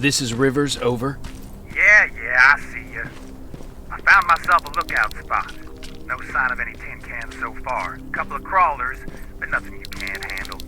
this is Rivers, over? Yeah, I see ya. I found myself a lookout spot. No sign of any tin cans so far. Couple of crawlers, but nothing you can't handle.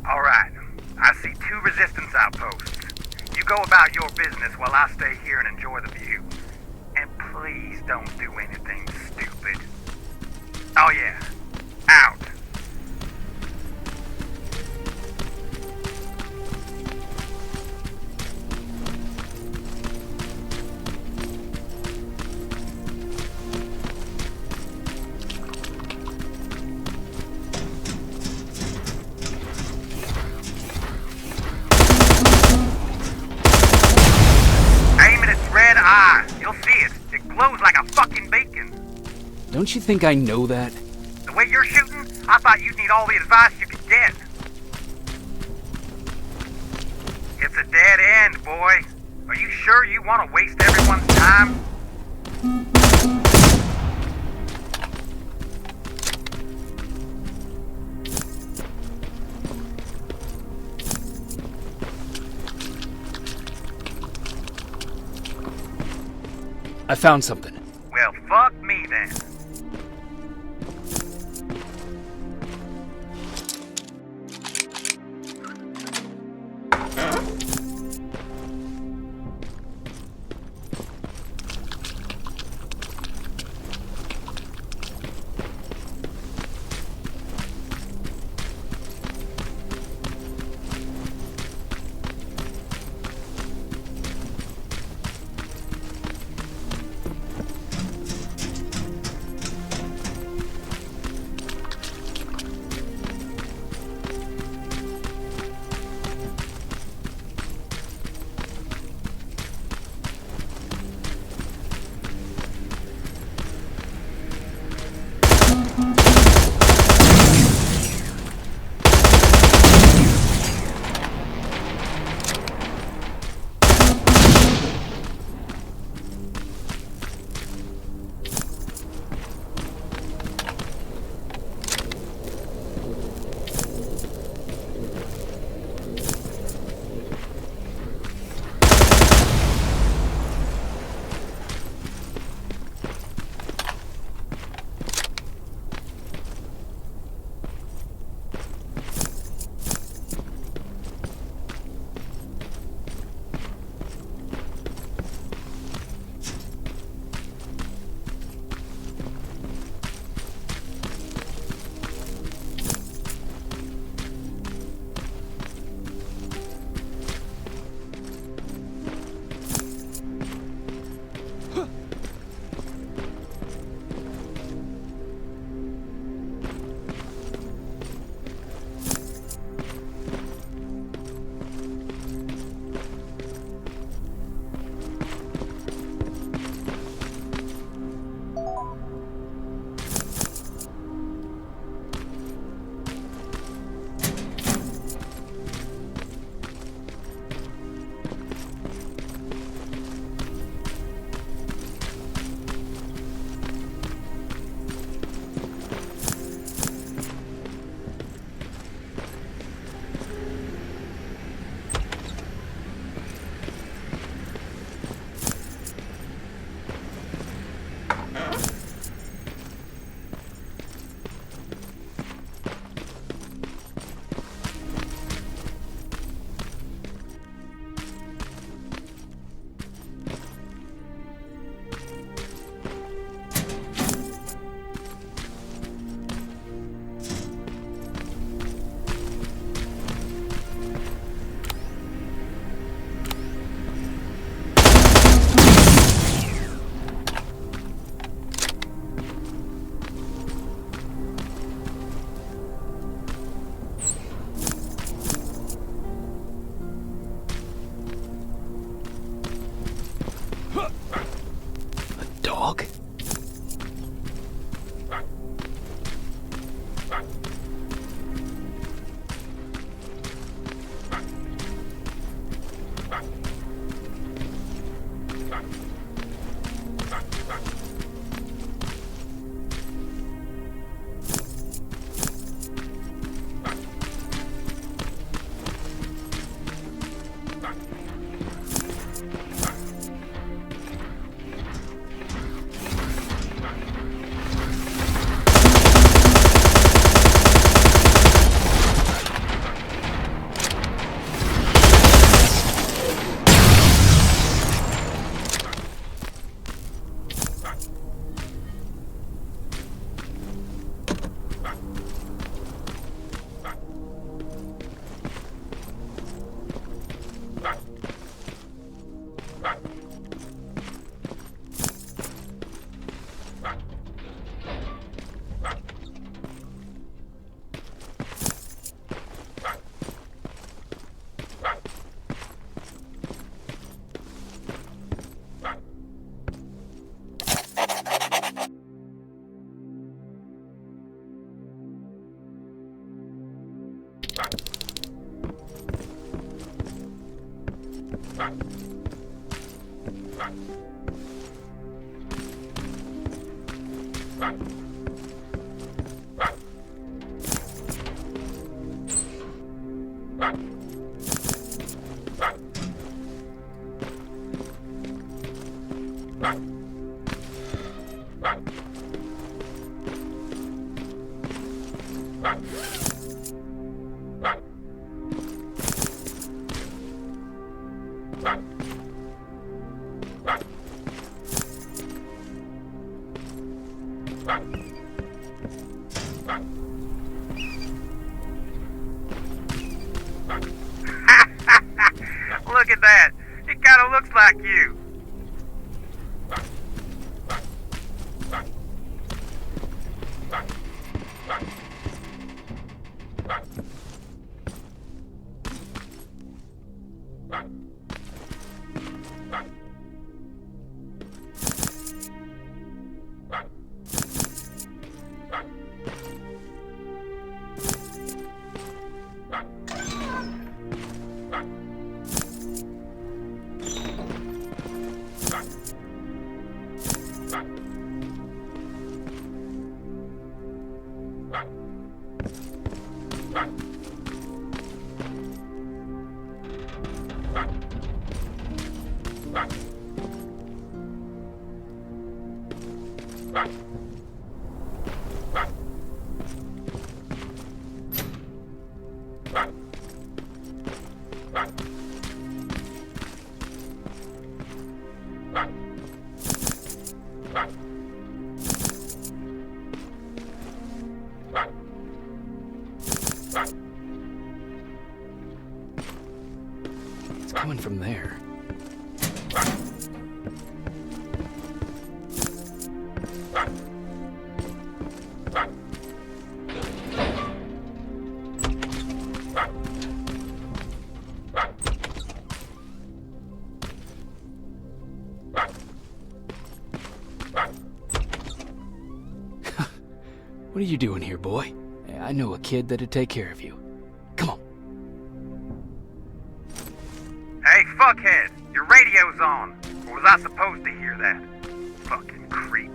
Alright, I see 2 resistance outposts. You go about your business while I stay here and enjoy the view. And please don't do anything stupid. Oh yeah, out. You'll see it. It glows like a fucking beacon. Don't you think I know that? The way you're shooting, I thought you'd need all the advice you could get. It's a dead end, boy. Are you sure you want to waste everyone's time? I found something. Well, fuck me then. Look at that. It kind of looks like you. It's coming from there. What are you doing here, boy? I know a kid that'd take care of you. Come on. Hey, fuckhead, your radio's on. Or was I supposed to hear that? Fucking creep.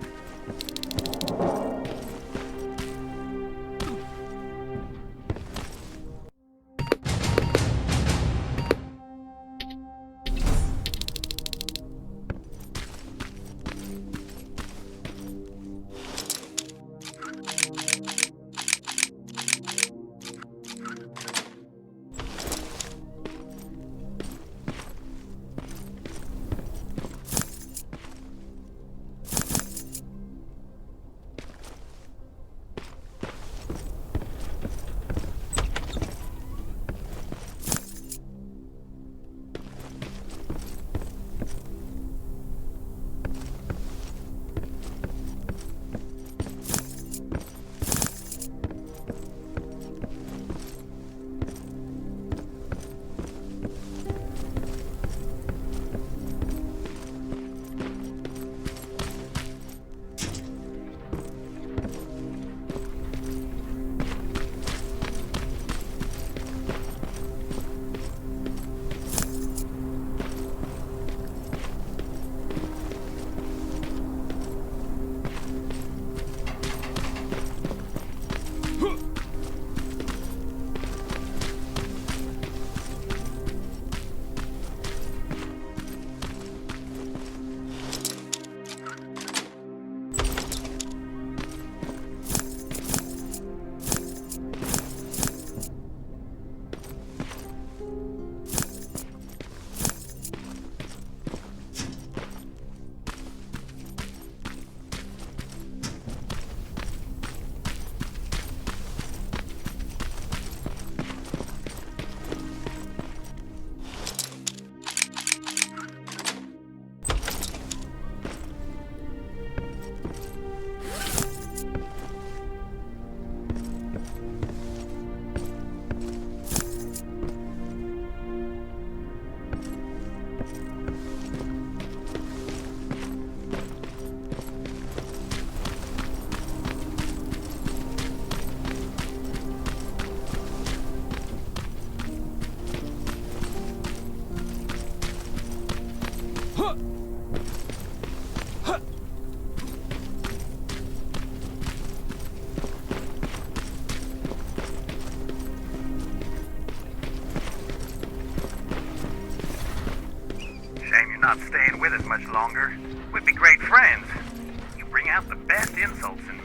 not staying with us much longer. We'd be great friends. You bring out the best insults in me.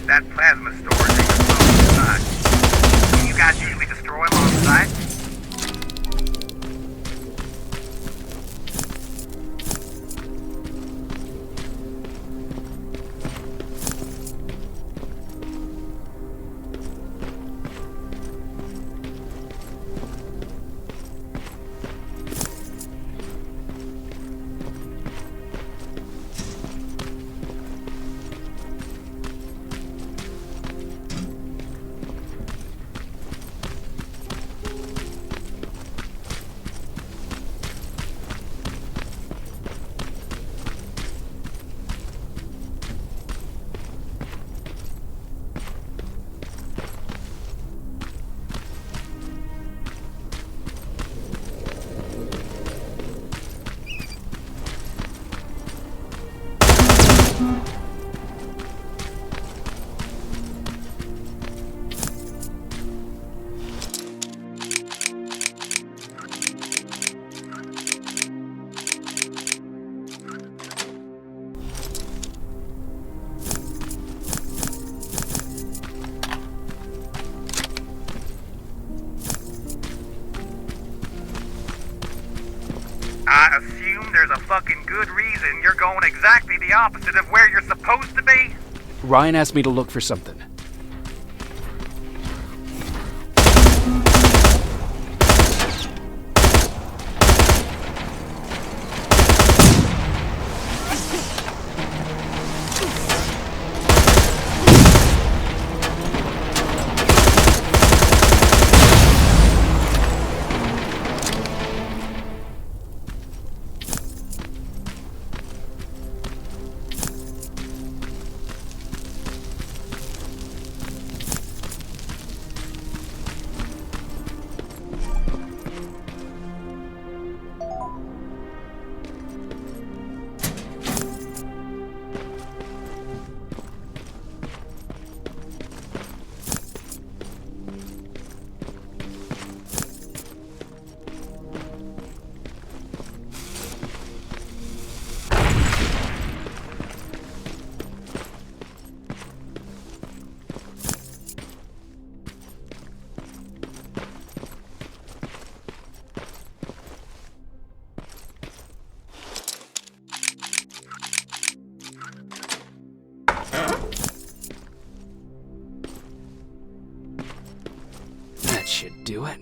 That plasma storage thing is low inside. Don't you guys usually destroy them on site? I assume there's a fucking good reason you're going exactly the opposite of where you're supposed to be? Ryan asked me to look for something. That should do it.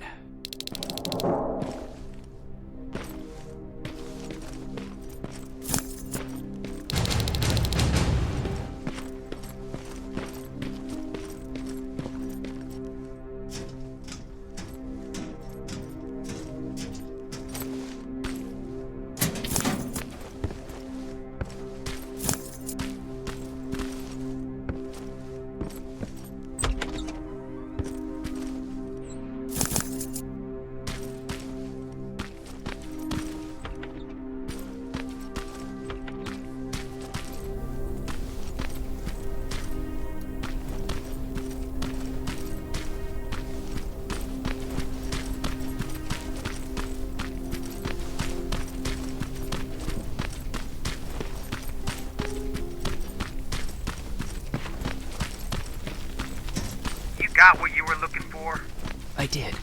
did.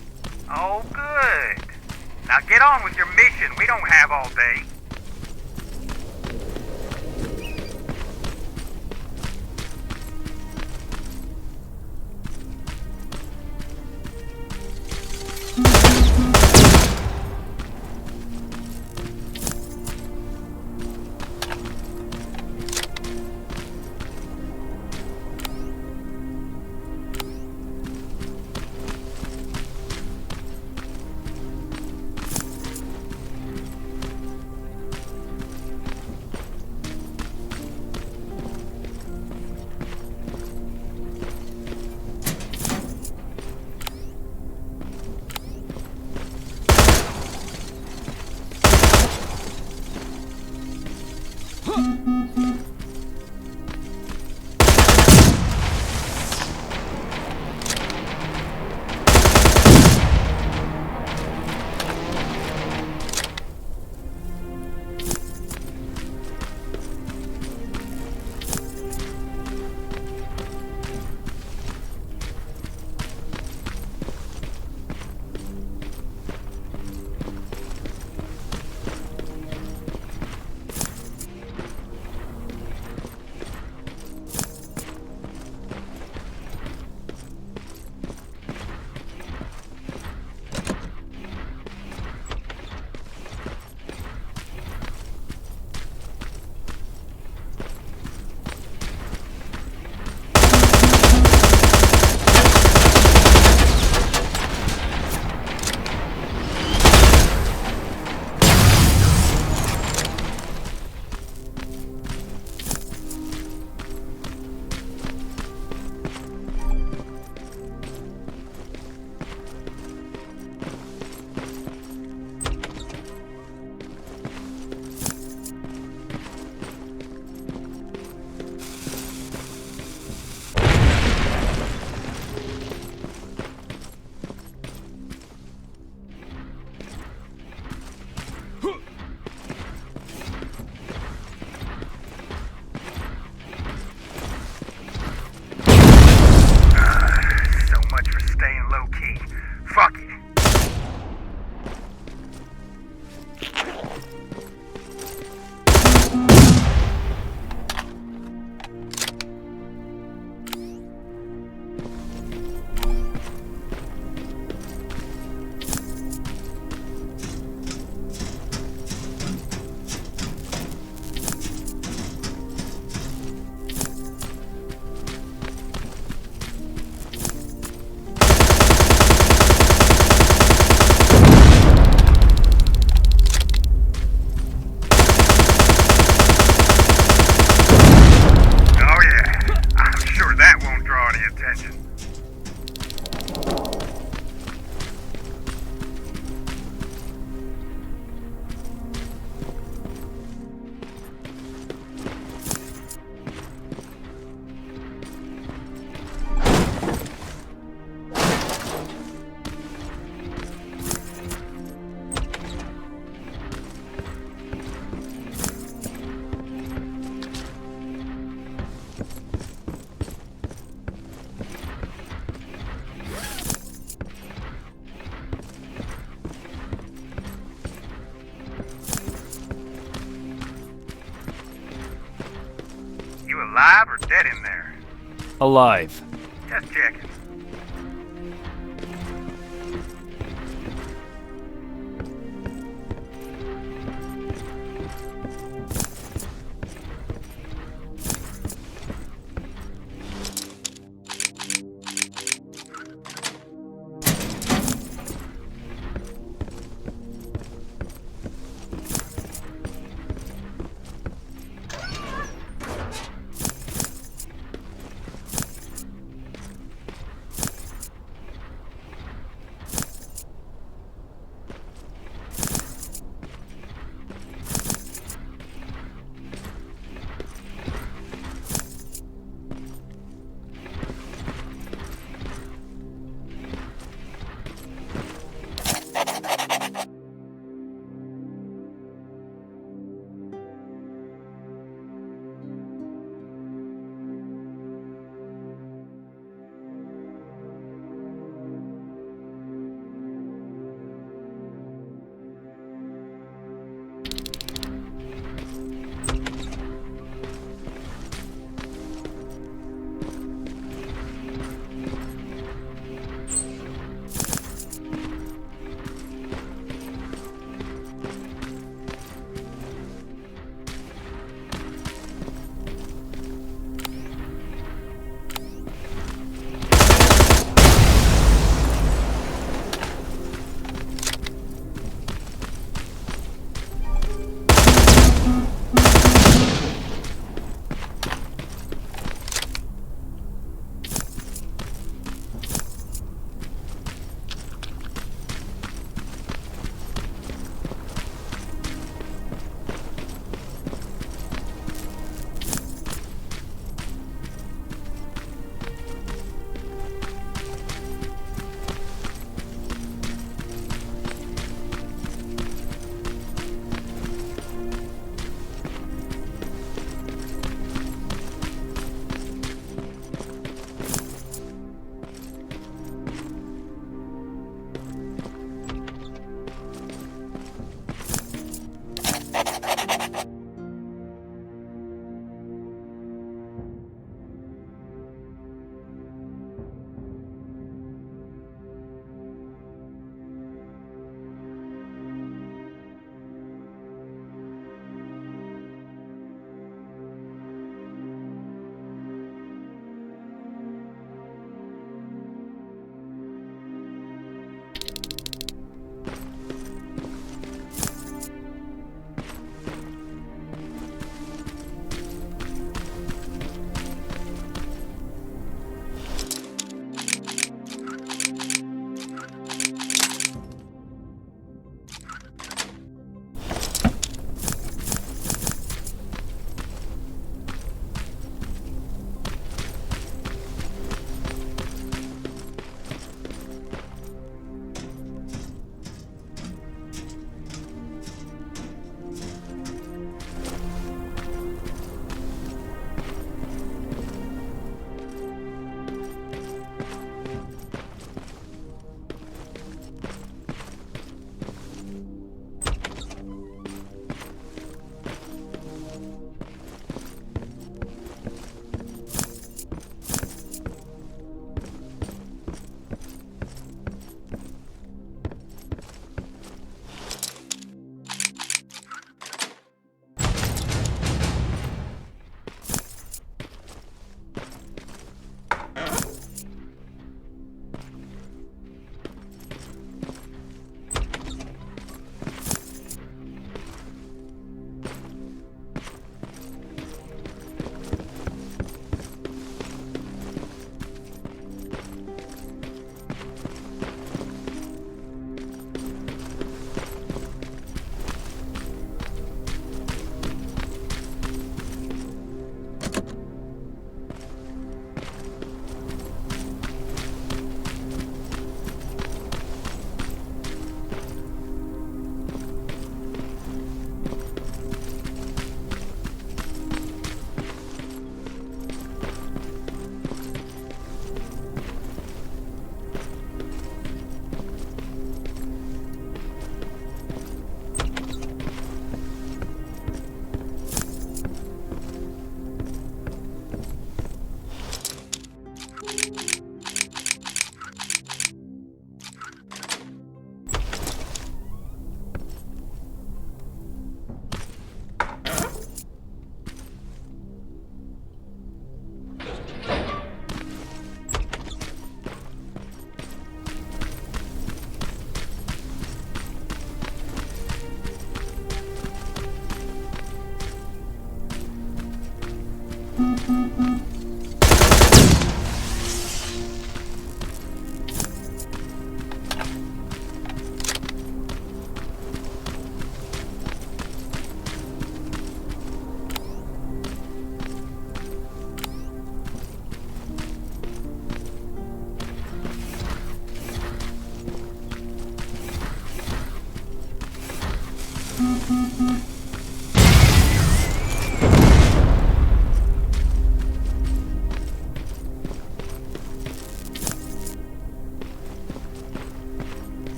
Oh, good. Now get on with your mission. We don't have all day. Alive or dead in there? Alive. Just checking.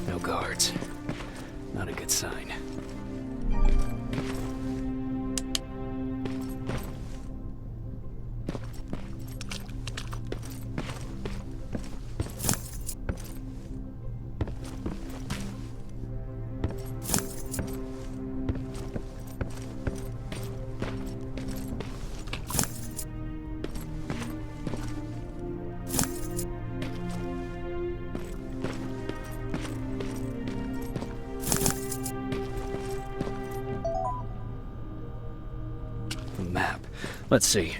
No guards. Not a good sign. Map. Let's see.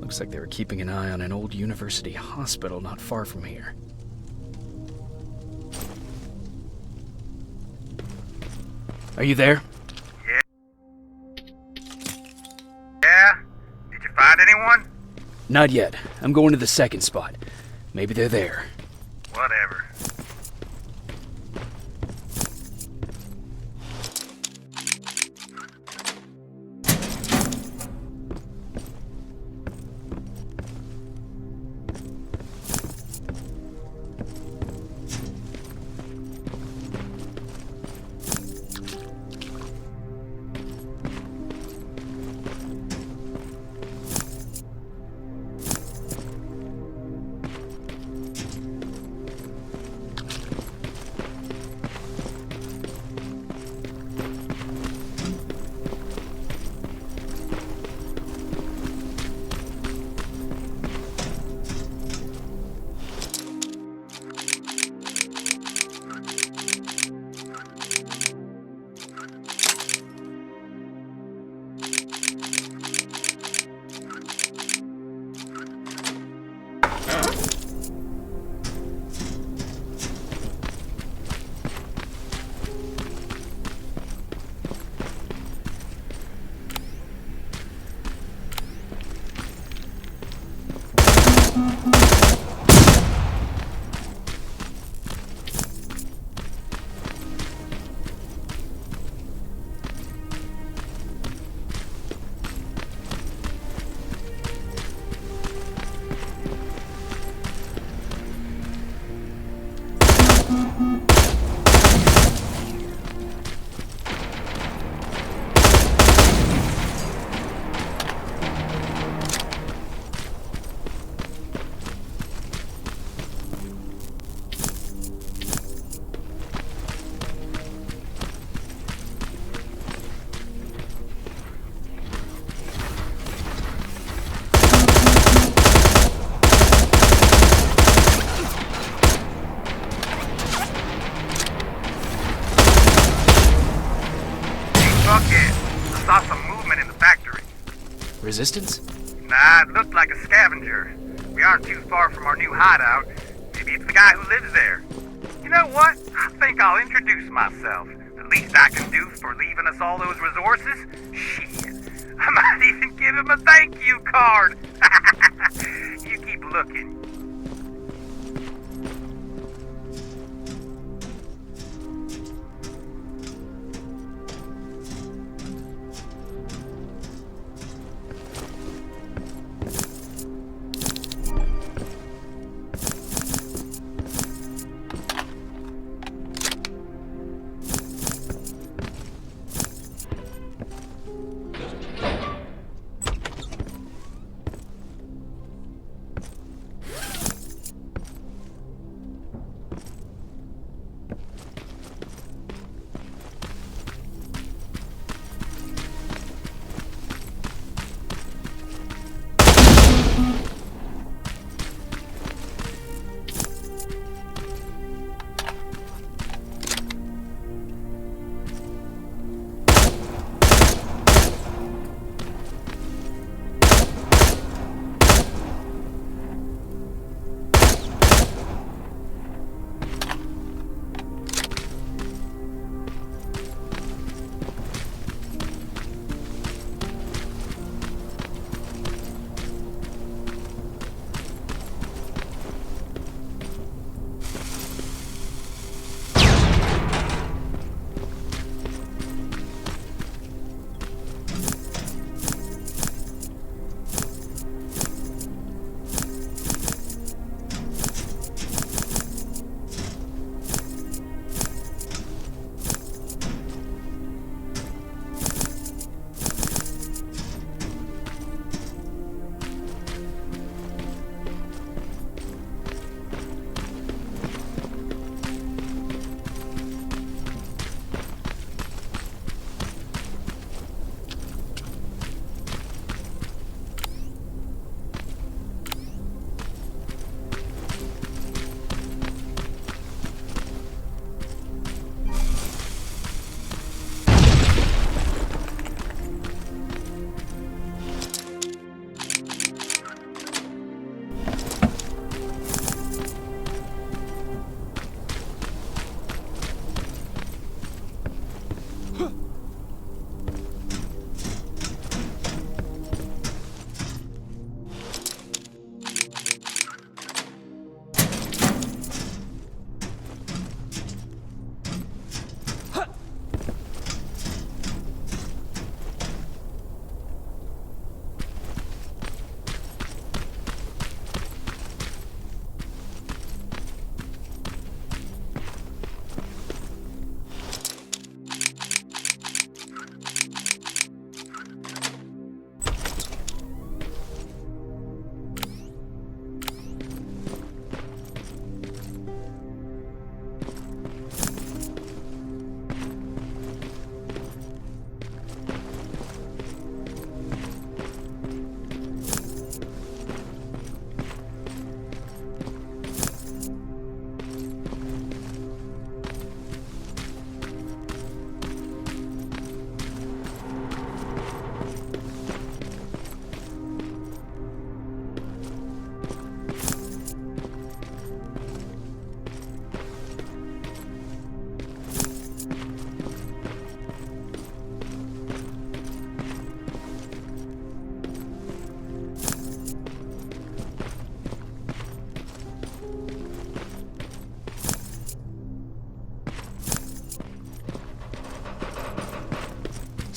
Looks like they were keeping an eye on an old university hospital not far from here. Are you there? Yeah? Did you find anyone? Not yet. I'm going to the second spot. Maybe they're there. Whatever. Resistance? Nah, it looked like a scavenger. We aren't too far from our new hideout. Maybe it's the guy who lives there. You know what? I think I'll introduce myself. The least I can do for leaving us all those resources? Shit. I might even give him a thank you card. You keep looking.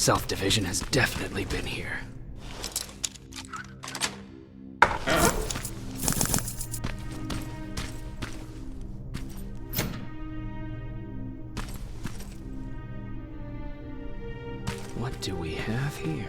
South Division has definitely been here. What do we have here?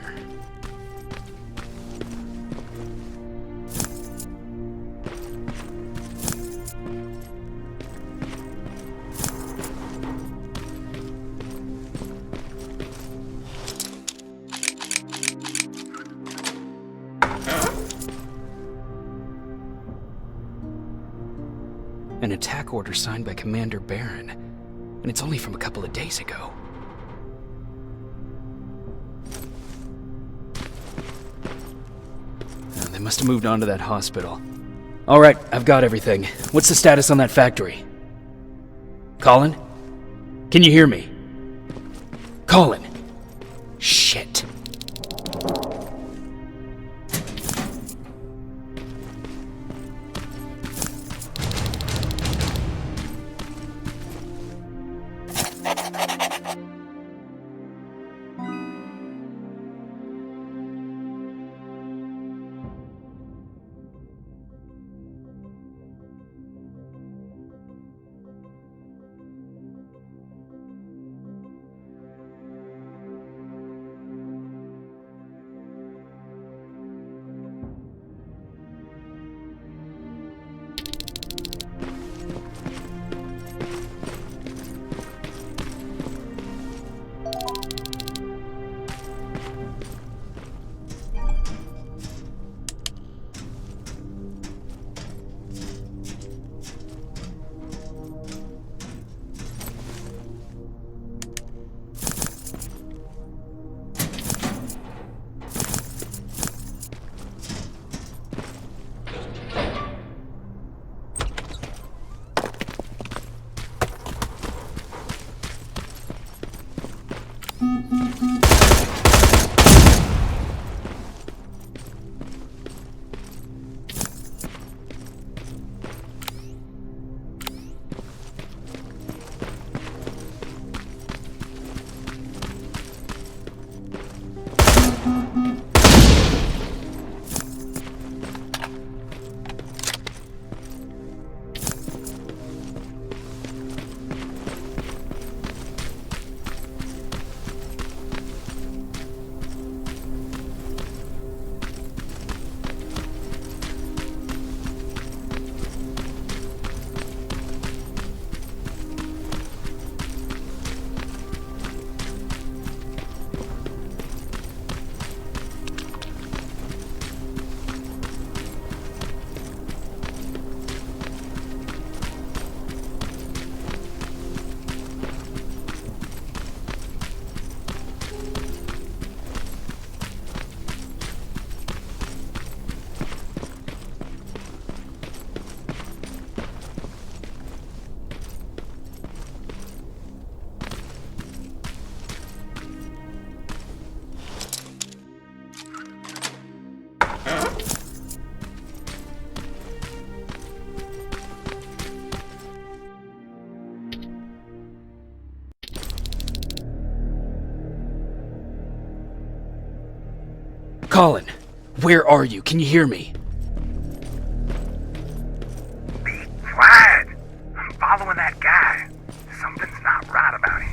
An attack order signed by Commander Barron, and it's only from a couple of days ago. They must have moved on to that hospital. All right, I've got everything. What's the status on that factory? Colin? Can you hear me? Colin! Shit. Colin, where are you? Can you hear me? Be quiet. I'm following that guy. Something's not right about him.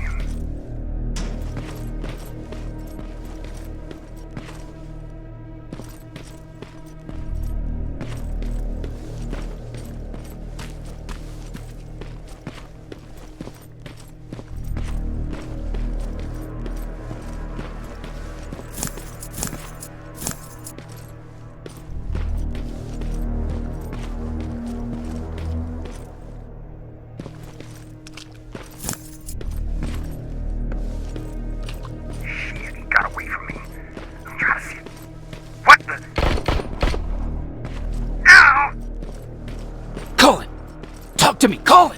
To me, Colin!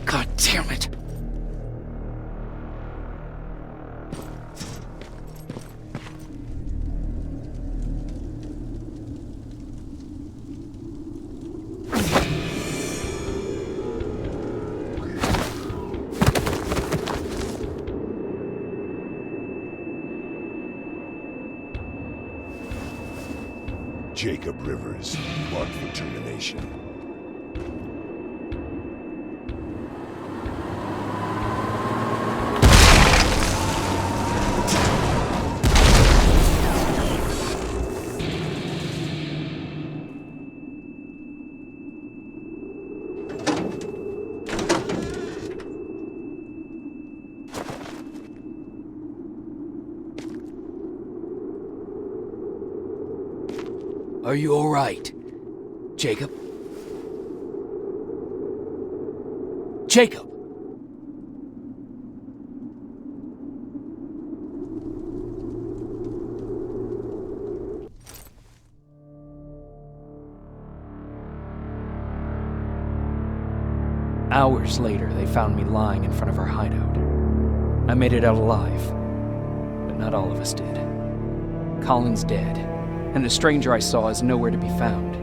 God damn it! Jacob Rivers, marked for termination. Are you all right? Jacob? Jacob! Hours later, they found me lying in front of our hideout. I made it out alive, but not all of us did. Colin's dead, and the stranger I saw is nowhere to be found.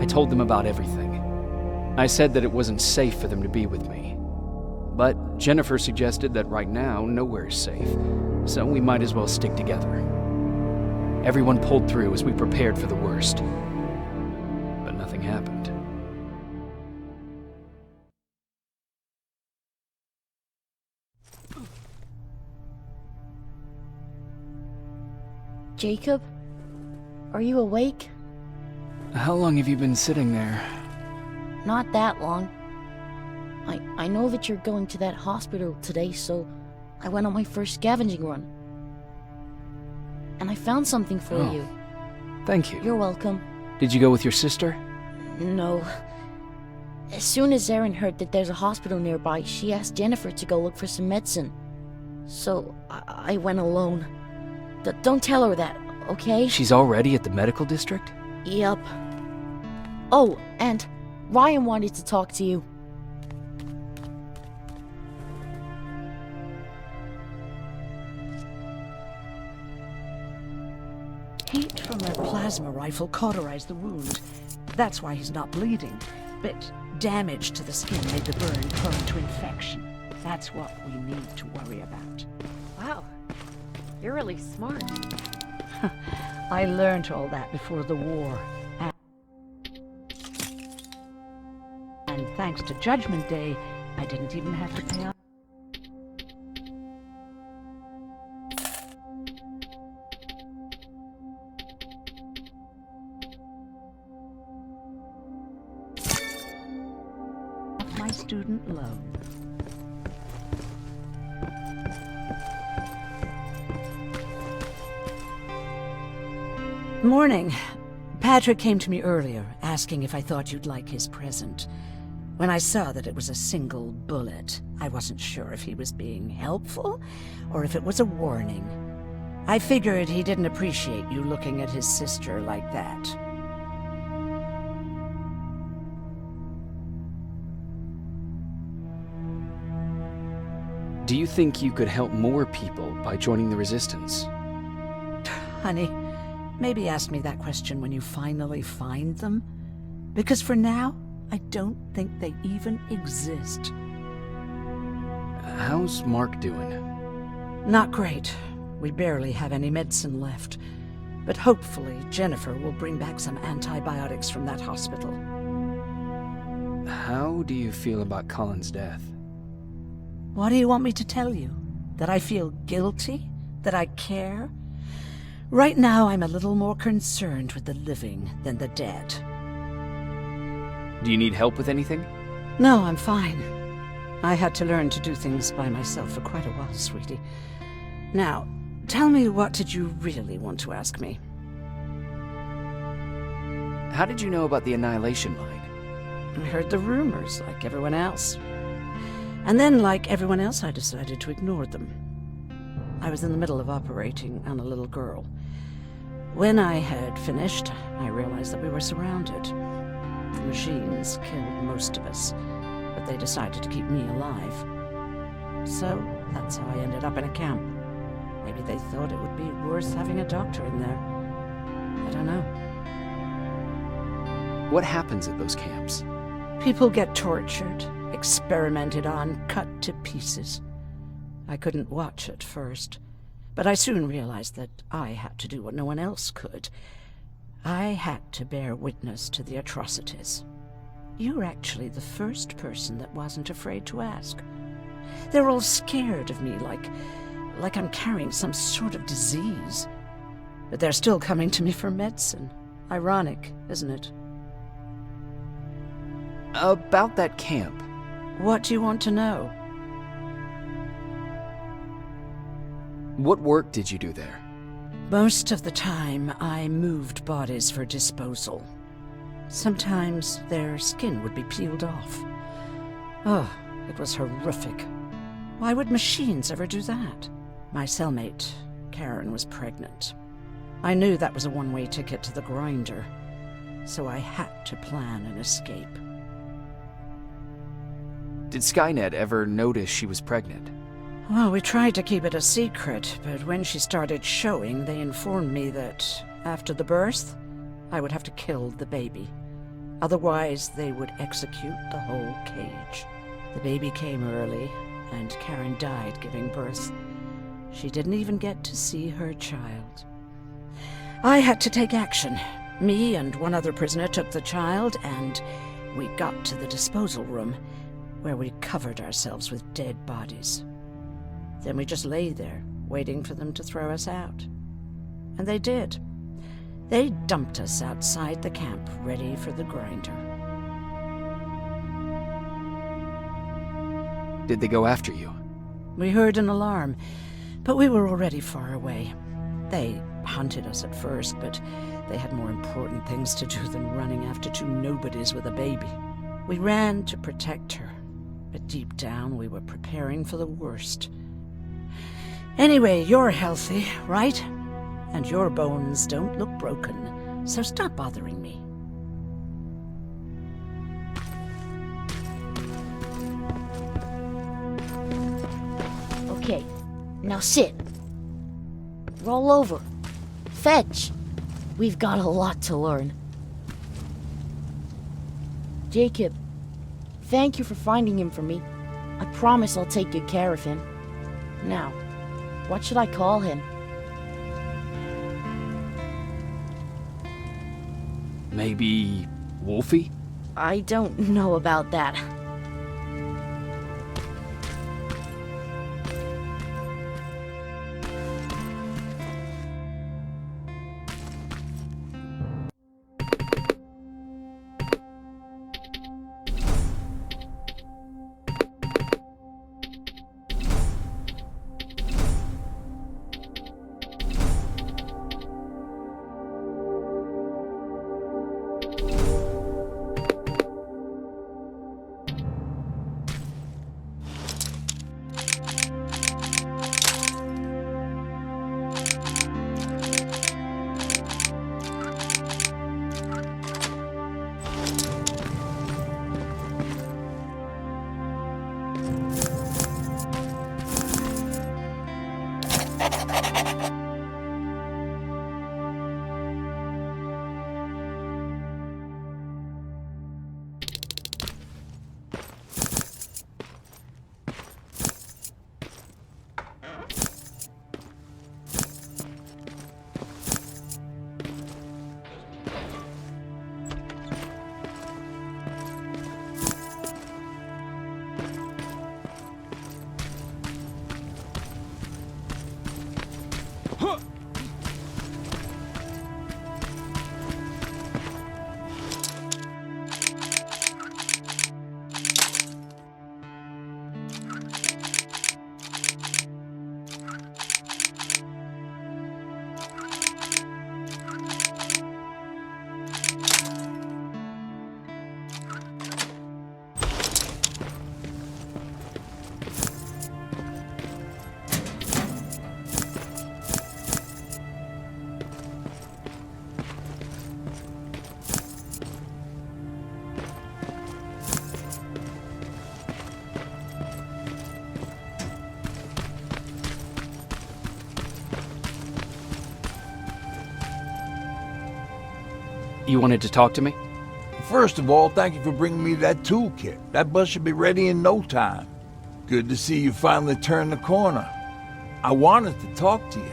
I told them about everything. I said that it wasn't safe for them to be with me. But Jennifer suggested that right now, nowhere is safe, so we might as well stick together. Everyone pulled through as we prepared for the worst. But nothing happened. Jacob? Are you awake? How long have you been sitting there? Not that long. I know that you're going to that hospital today, so I went on my first scavenging run. And I found something for you. Thank you. You're welcome. Did you go with your sister? No. As soon as Erin heard that there's a hospital nearby, she asked Jennifer to go look for some medicine. So I went alone. Don't tell her that, okay? She's already at the medical district? Yep. Oh, and Ryan wanted to talk to you. Heat from a plasma rifle cauterized the wound. That's why he's not bleeding. But damage to the skin made the burn prone to infection. That's what we need to worry about. Wow, you're really smart. I learned all that before the war. And thanks to Judgment Day, I didn't even have to pay off. My student loan. Morning. Patrick came to me earlier, asking if I thought you'd like his present. When I saw that it was a single bullet, I wasn't sure if he was being helpful or if it was a warning. I figured he didn't appreciate you looking at his sister like that. Do you think you could help more people by joining the Resistance? Honey, maybe ask me that question when you finally find them. Because for now, I don't think they even exist. How's Mark doing? Not great. We barely have any medicine left. But hopefully Jennifer will bring back some antibiotics from that hospital. How do you feel about Colin's death? What do you want me to tell you? That I feel guilty? That I care? Right now, I'm a little more concerned with the living than the dead. Do you need help with anything? No, I'm fine. I had to learn to do things by myself for quite a while, sweetie. Now, tell me, what did you really want to ask me? How did you know about the Annihilation Line? I heard the rumors, like everyone else. And then, like everyone else, I decided to ignore them. I was in the middle of operating on a little girl. When I had finished, I realized that we were surrounded. The machines killed most of us, but they decided to keep me alive. So, that's how I ended up in a camp. Maybe they thought it would be worth having a doctor in there. I don't know. What happens at those camps? People get tortured, experimented on, cut to pieces. I couldn't watch at first, but I soon realized that I had to do what no one else could. I had to bear witness to the atrocities. You're actually the first person that wasn't afraid to ask. They're all scared of me, like I'm carrying some sort of disease. But they're still coming to me for medicine. Ironic, isn't it? About that camp. What do you want to know? What work did you do there? Most of the time, I moved bodies for disposal. Sometimes their skin would be peeled off. Oh, it was horrific. Why would machines ever do that? My cellmate, Karen, was pregnant. I knew that was a one-way ticket to the grinder, so I had to plan an escape. Did Skynet ever notice she was pregnant? Well, we tried to keep it a secret, but when she started showing, they informed me that after the birth, I would have to kill the baby. Otherwise, they would execute the whole cage. The baby came early, and Karen died giving birth. She didn't even get to see her child. I had to take action. Me and one other prisoner took the child, and we got to the disposal room, where we covered ourselves with dead bodies. Then we just lay there, waiting for them to throw us out. And they did. They dumped us outside the camp, ready for the grinder. Did they go after you? We heard an alarm, but we were already far away. They hunted us at first, but they had more important things to do than running after two nobodies with a baby. We ran to protect her, but deep down we were preparing for the worst. Anyway, you're healthy, right? And your bones don't look broken, so stop bothering me. Okay, now sit. Roll over. Fetch. We've got a lot to learn. Jacob, thank you for finding him for me. I promise I'll take good care of him. Now, what should I call him? Maybe Wolfie? I don't know about that. You wanted to talk to me? First of all, thank you for bringing me that toolkit. That bus should be ready in no time. Good to see you finally turned the corner. I wanted to talk to you.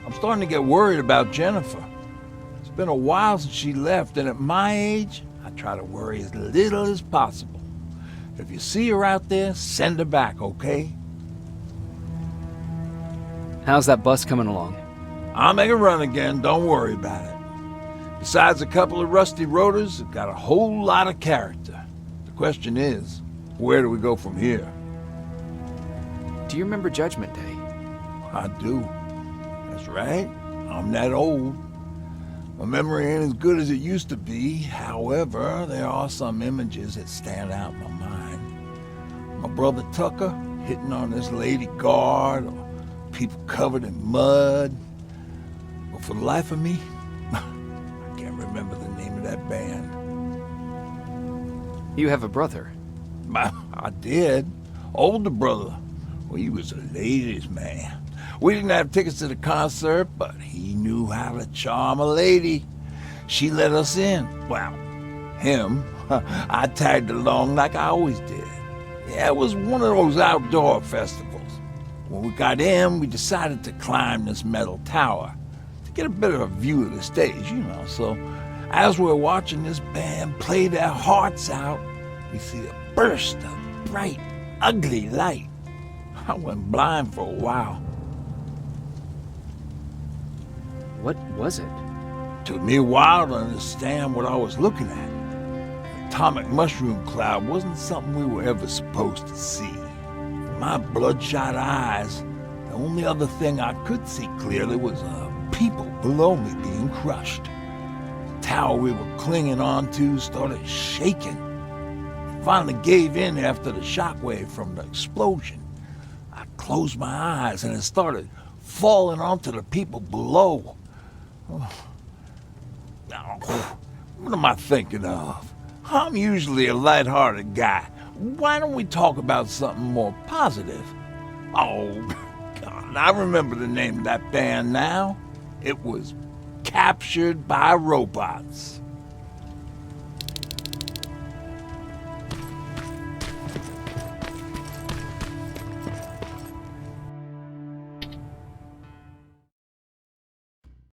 I'm starting to get worried about Jennifer. Been a while since she left, and at my age, I try to worry as little as possible. If you see her out there, send her back, okay? How's that bus coming along? I'll make a run again, don't worry about it. Besides a couple of rusty rotors, it's got a whole lot of character. The question is, where do we go from here? Do you remember Judgment Day? I do. That's right. I'm that old. My memory ain't as good as it used to be. However, there are some images that stand out in my mind. My brother Tucker hitting on this lady guard, or people covered in mud. But for the life of me, I can't remember the name of that band. You have a brother. I did. Older brother. Well, he was a ladies' man. We didn't have tickets to the concert, but he knew how to charm a lady. She let us in. Well, him. I tagged along like I always did. Yeah, it was one of those outdoor festivals. When we got in, we decided to climb this metal tower to get a better view of the stage, So, as we're watching this band play their hearts out, we see a burst of bright, ugly light. I went blind for a while. What was it? Took me a while to understand what I was looking at. An atomic mushroom cloud wasn't something we were ever supposed to see. From my bloodshot eyes, the only other thing I could see clearly was people below me being crushed. The tower we were clinging onto started shaking. It finally gave in after the shockwave from the explosion. I closed my eyes and it started falling onto the people below. What am I thinking of? I'm usually a lighthearted guy. Why don't we talk about something more positive? Oh, God, I remember the name of that band now. It was Captured by Robots.